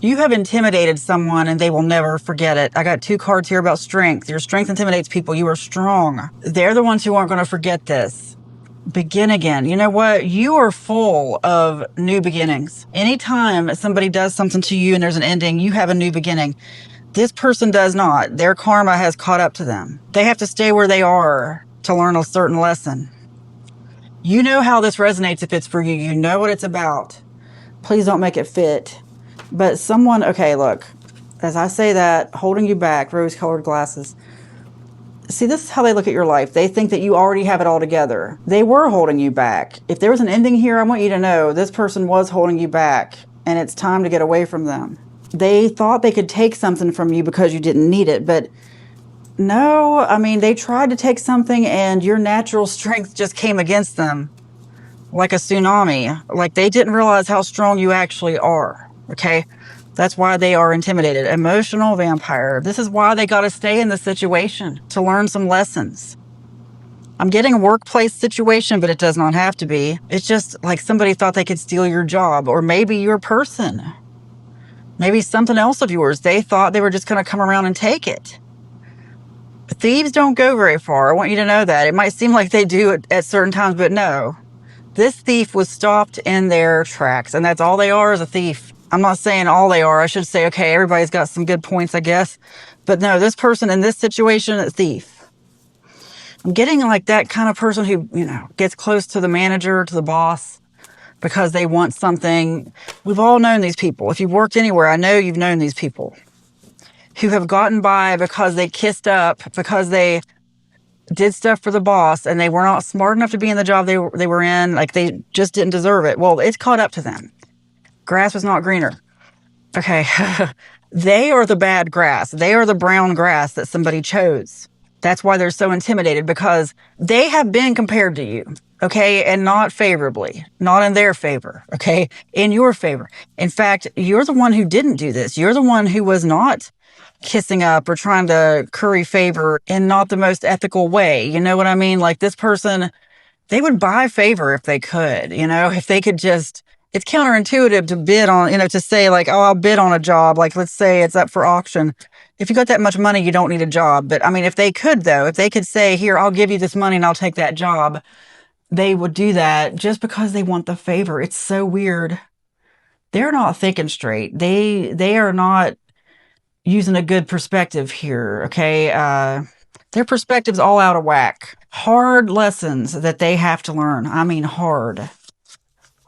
You have intimidated someone and they will never forget it. I got 2 cards here about strength. Your strength intimidates people. You are strong. They're the ones who aren't going to forget this. Begin again. You know what? You are full of new beginnings. Anytime somebody does something to you and there's an ending, you have a new beginning. This person does not. Their karma has caught up to them. They have to stay where they are to learn a certain lesson. You know how this resonates if it's for you. You know what it's about. Please don't make it fit. But someone, okay, look, as I say that, holding you back, rose-colored glasses. See, this is how they look at your life. They think that you already have it all together. They were holding you back. If there was an ending here, I want you to know this person was holding you back, and it's time to get away from them. They thought they could take something from you because you didn't need it, but no, I mean, they tried to take something, and your natural strength just came against them like a tsunami. Like they didn't realize how strong you actually are. Okay, that's why they are intimidated. Emotional vampire. This is why they got to stay in the situation to learn some lessons. I'm getting a workplace situation, but it does not have to be. It's just like somebody thought they could steal your job, or maybe your person. Maybe something else of yours. They thought they were just going to come around and take it. Thieves don't go very far. I want you to know that. It might seem like they do at certain times, but no. This thief was stopped in their tracks, and that's all they are, is a thief. I'm not saying all they are. I should say, okay, everybody's got some good points, I guess. But no, this person in this situation is a thief. I'm getting like that kind of person who, gets close to the manager, to the boss, because they want something. We've all known these people. If you've worked anywhere, I know you've known these people who have gotten by because they kissed up, because they did stuff for the boss, and they were not smart enough to be in the job they were in. Like they just didn't deserve it. Well, it's caught up to them. Grass was not greener. Okay. They are the bad grass. They are the brown grass that somebody chose. That's why they're so intimidated, because they have been compared to you. Okay. And not favorably, not in their favor. Okay. In your favor. In fact, you're the one who didn't do this. You're the one who was not kissing up or trying to curry favor in not the most ethical way. You know what I mean? Like this person, they would buy favor if they could, if they could just. It's counterintuitive to bid on, to say like, oh, I'll bid on a job. Like, let's say it's up for auction. If you got that much money, you don't need a job. But I mean, if they could, though, if they could say, here, I'll give you this money and I'll take that job, they would do that just because they want the favor. It's so weird. They're not thinking straight. They are not using a good perspective here. Okay. Their perspective's all out of whack. Hard lessons that they have to learn. I mean, hard.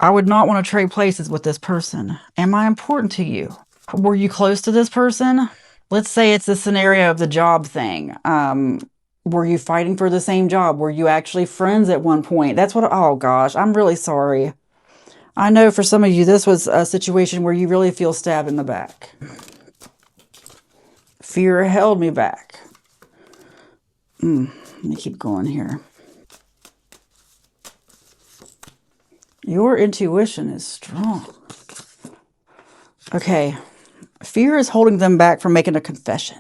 I would not want to trade places with this person. Am I important to you? Were you close to this person? Let's say it's the scenario of the job thing. Were you fighting for the same job? Were you actually friends at one point? Oh gosh, I'm really sorry. I know for some of you, this was a situation where you really feel stabbed in the back. Fear held me back. Let me keep going here. Your intuition is strong. Okay. Fear is holding them back from making a confession.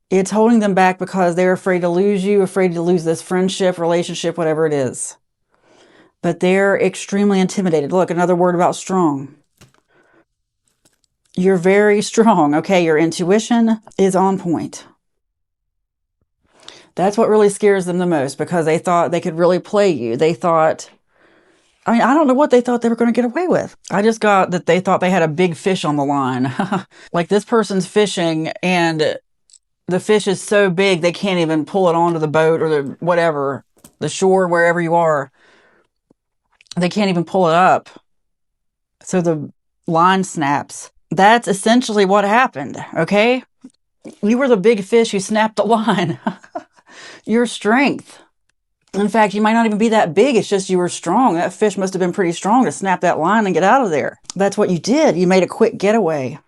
It's holding them back because they're afraid to lose you, afraid to lose this friendship, relationship, whatever it is. But they're extremely intimidated. Look, another word about strong. You're very strong, okay? Your intuition is on point. That's what really scares them the most, because they thought they could really play you. They thought... I don't know what they thought they were going to get away with. I just got that they thought they had a big fish on the line. Like this person's fishing and the fish is so big they can't even pull it onto the boat or the shore, wherever you are. They can't even pull it up. So the line snaps. That's essentially what happened, okay? You were the big fish who snapped the line. Your strength. In fact, you might not even be that big. It's just you were strong. That fish must have been pretty strong to snap that line and get out of there. That's what you did. You made a quick getaway.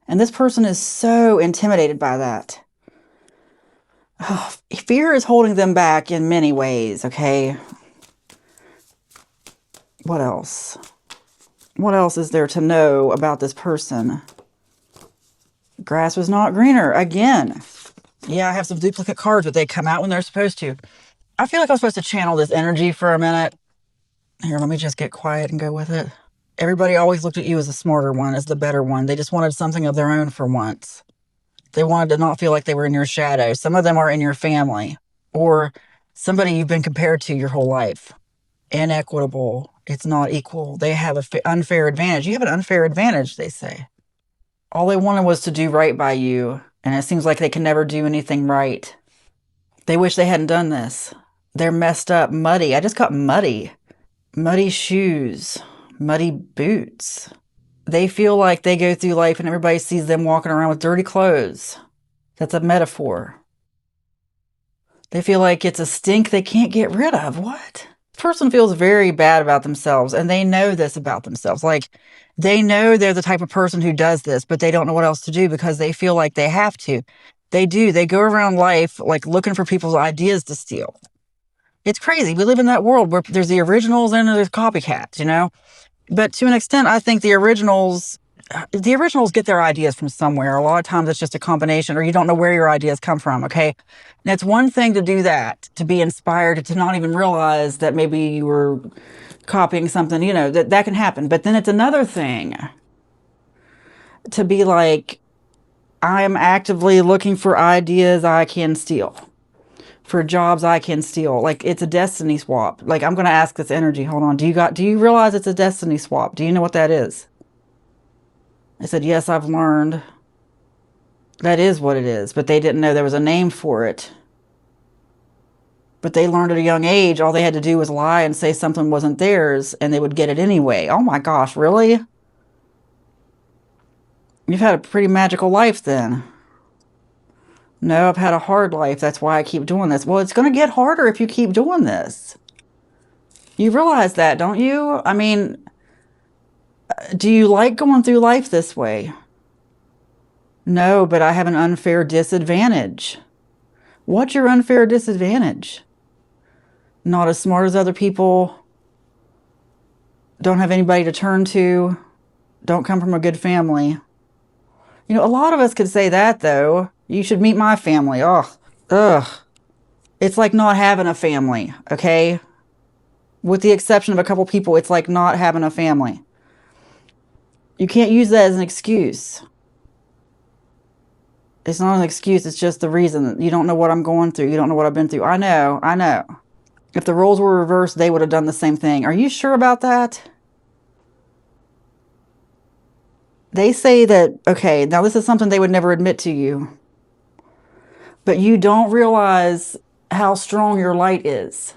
And this person is so intimidated by that. Oh, fear is holding them back in many ways, okay? What else? What else is there to know about this person? Grass was not greener. Again. Yeah, I have some duplicate cards, but they come out when they're supposed to. I feel like I'm supposed to channel this energy for a minute. Here, let me just get quiet and go with it. Everybody always looked at you as the smarter one, as the better one. They just wanted something of their own for once. They wanted to not feel like they were in your shadow. Some of them are in your family or somebody you've been compared to your whole life. Inequitable. It's not equal. They have an unfair advantage. You have an unfair advantage, they say. All they wanted was to do right by you, and it seems like they can never do anything right. They wish they hadn't done this. They're messed up, muddy. I just got muddy. Muddy shoes, muddy boots. They feel like they go through life and everybody sees them walking around with dirty clothes. That's a metaphor. They feel like it's a stink they can't get rid of. What? This person feels very bad about themselves, and they know this about themselves. Like, they know they're the type of person who does this, but they don't know what else to do because they feel like they have to. They do. They go around life like looking for people's ideas to steal. It's crazy. We live in that world where there's the originals and there's copycats, you know? But to an extent, I think the originals get their ideas from somewhere. A lot of times it's just a combination, or you don't know where your ideas come from, okay? And it's one thing to do that, to be inspired, to not even realize that maybe you were copying something, you know, that can happen. But then it's another thing to be like, I am actively looking for ideas I can steal, for jobs I can steal. Like, it's a destiny swap. Like, I'm going to ask this energy. Hold on. Do you realize it's a destiny swap? Do you know what that is? I said, yes, I've learned. That is what it is. But they didn't know there was a name for it. But they learned at a young age, all they had to do was lie and say something wasn't theirs, and they would get it anyway. Oh my gosh, really? You've had a pretty magical life then. No, I've had a hard life. That's why I keep doing this. Well, it's going to get harder if you keep doing this. You realize that, don't you? I mean, do you like going through life this way? No, but I have an unfair disadvantage. What's your unfair disadvantage? Not as smart as other people. Don't have anybody to turn to. Don't come from a good family. You know, a lot of us could say that, though. You should meet my family. Ugh. It's like not having a family, okay? With the exception of a couple people, it's like not having a family. You can't use that as an excuse. It's not an excuse. It's just the reason. You don't know what I'm going through. You don't know what I've been through. I know. If the roles were reversed, they would have done the same thing. Are you sure about that? They say that, okay, now this is something they would never admit to you. But you don't realize how strong your light is.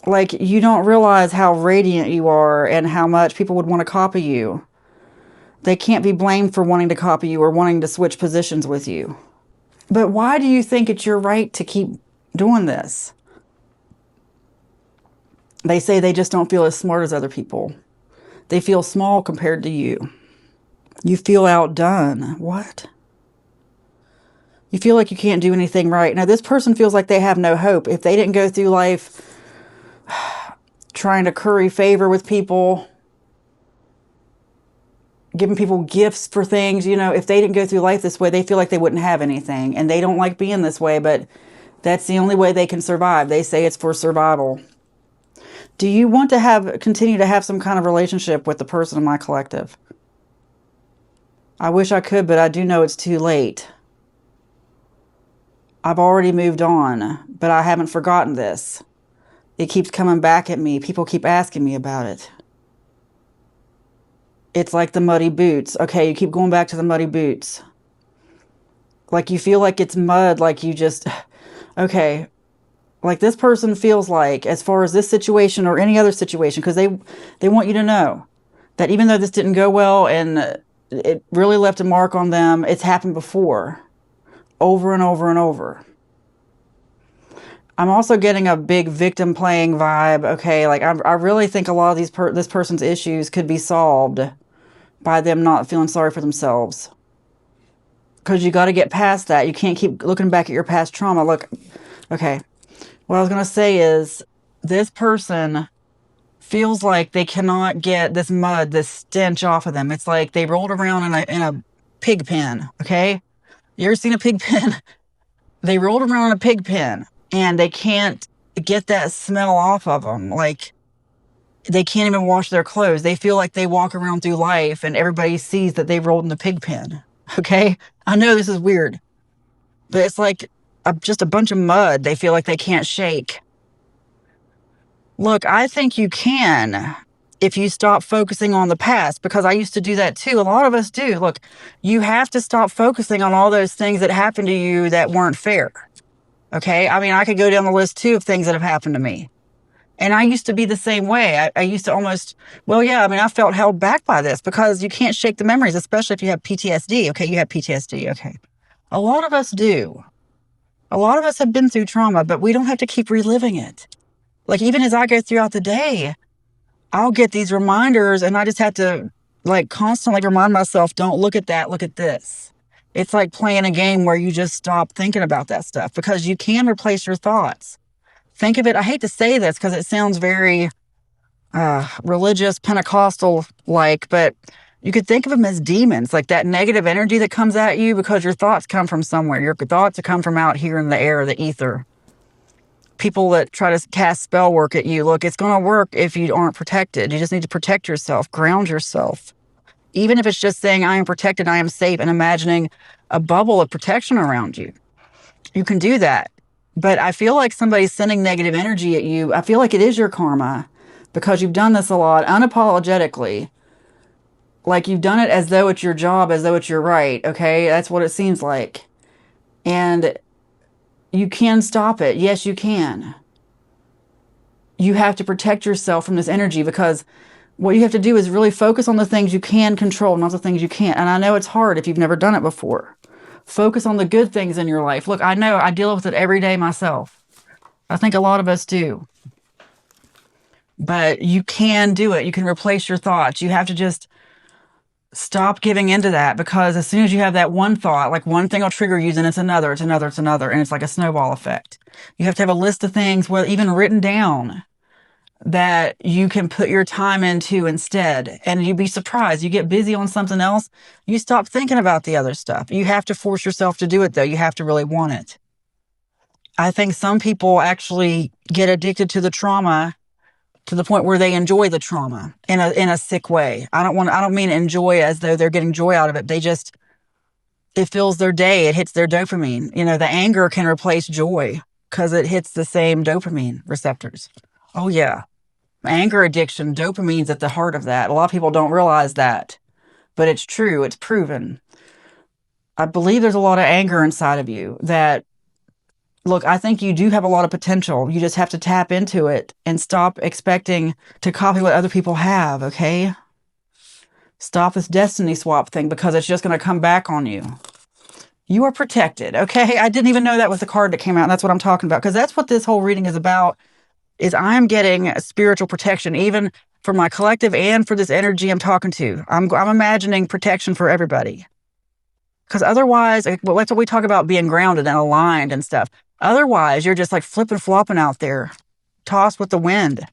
Like, you don't realize how radiant you are and how much people would want to copy you. They can't be blamed for wanting to copy you or wanting to switch positions with you. But why do you think it's your right to keep doing this? They say they just don't feel as smart as other people. They feel small compared to you. You feel outdone. What? You feel like you can't do anything right. Now, this person feels like they have no hope. If they didn't go through life trying to curry favor with people, giving people gifts for things, you know, if they didn't go through life this way, they feel like they wouldn't have anything. And they don't like being this way, but that's the only way they can survive. They say it's for survival. Do you want to continue to have some kind of relationship with the person in my collective? I wish I could, but I do know it's too late. I've already moved on, but I haven't forgotten this. It keeps coming back at me. People keep asking me about it. It's like the muddy boots. Okay, you keep going back to the muddy boots. Like you feel like it's mud, like you just... Okay, like this person feels like, as far as this situation or any other situation, because they want you to know that even though this didn't go well and it really left a mark on them, it's happened before. Over and over and over. I'm also getting a big victim playing vibe. Okay, like I really think a lot of this person's issues could be solved by them not feeling sorry for themselves. Because you got to get past that. You can't keep looking back at your past trauma. Look, okay. What I was going to say is this person feels like they cannot get this mud, this stench off of them. It's like they rolled around in a pig pen, okay? You ever seen a pig pen? They rolled around in a pig pen and they can't get that smell off of them. Like, They can't even wash their clothes. They feel like they walk around through life and everybody sees that they've rolled in the pig pen. Okay? I know this is weird, but it's like just a bunch of mud they feel like they can't shake. Look, I think you can if you stop focusing on the past, because I used to do that too. A lot of us do. Look, you have to stop focusing on all those things that happened to you that weren't fair. Okay? I mean, I could go down the list too of things that have happened to me. And I used to be the same way. I used to almost, well, yeah, I mean, I felt held back by this because you can't shake the memories, especially if you have PTSD. Okay, you have PTSD. Okay. A lot of us do. A lot of us have been through trauma, but we don't have to keep reliving it. Like, even as I go throughout the day, I'll get these reminders and I just have to, like, constantly remind myself, don't look at that, look at this. It's like playing a game where you just stop thinking about that stuff, because you can replace your thoughts. Think of it, I hate to say this because it sounds very religious, Pentecostal-like, but you could think of them as demons, like that negative energy that comes at you because your thoughts come from somewhere. Your thoughts come from out here in the air, the ether. People that try to cast spell work at you, look, it's going to work if you aren't protected. You just need to protect yourself, ground yourself. Even if it's just saying, I am protected, I am safe, and imagining a bubble of protection around you. You can do that. But I feel like somebody's sending negative energy at you. I feel like it is your karma, because you've done this a lot unapologetically. Like, you've done it as though it's your job, as though it's your right. Okay, that's what it seems like. And you can stop it. Yes, you can. You have to protect yourself from this energy, because what you have to do is really focus on the things you can control, not the things you can't. And I know it's hard if you've never done it before. Focus on the good things in your life. Look, I know I deal with it every day myself. I think a lot of us do. But you can do it. You can replace your thoughts. You have to just stop giving into that, because as soon as you have that one thought, like, one thing will trigger you, then it's another, it's another, it's another. And it's like a snowball effect. You have to have a list of things, well, even written down, that you can put your time into instead. And you'd be surprised. You get busy on something else, you stop thinking about the other stuff. You have to force yourself to do it, though. You have to really want it. I think some people actually get addicted to the trauma to the point where they enjoy the trauma in a sick way. I don't mean enjoy as though they're getting joy out of it. It fills their day. It hits their dopamine. You know, the anger can replace joy because it hits the same dopamine receptors. Oh, yeah. Anger addiction, dopamine's at the heart of that. A lot of people don't realize that, but it's true. It's proven. I believe there's a lot of anger inside of you that, look, I think you do have a lot of potential. You just have to tap into it and stop expecting to copy what other people have, okay? Stop this destiny swap thing, because it's just going to come back on you. You are protected, okay? I didn't even know that was the card that came out, and that's what I'm talking about, because that's what this whole reading is about. Is I'm getting spiritual protection, even for my collective and for this energy I'm talking to. I'm imagining protection for everybody. Because otherwise, well, that's what we talk about, being grounded and aligned and stuff. Otherwise, you're just like flipping flopping out there, tossed with the wind.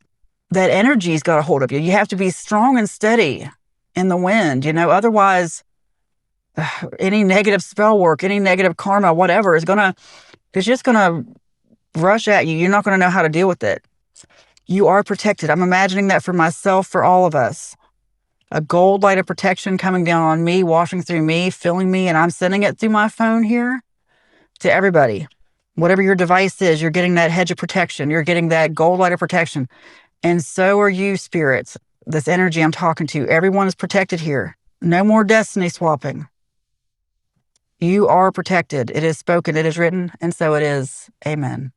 That energy's got a hold of you. You have to be strong and steady in the wind, you know. Otherwise, any negative spell work, any negative karma, whatever, it's just gonna rush at you. You're not gonna know how to deal with it. You are protected. I'm imagining that for myself, for all of us. A gold light of protection coming down on me, washing through me, filling me, and I'm sending it through my phone here to everybody. Whatever your device is, you're getting that hedge of protection. You're getting that gold light of protection. And so are you, spirits. This energy I'm talking to, everyone is protected here. No more destiny swapping. You are protected. It is spoken, it is written, and so it is. Amen.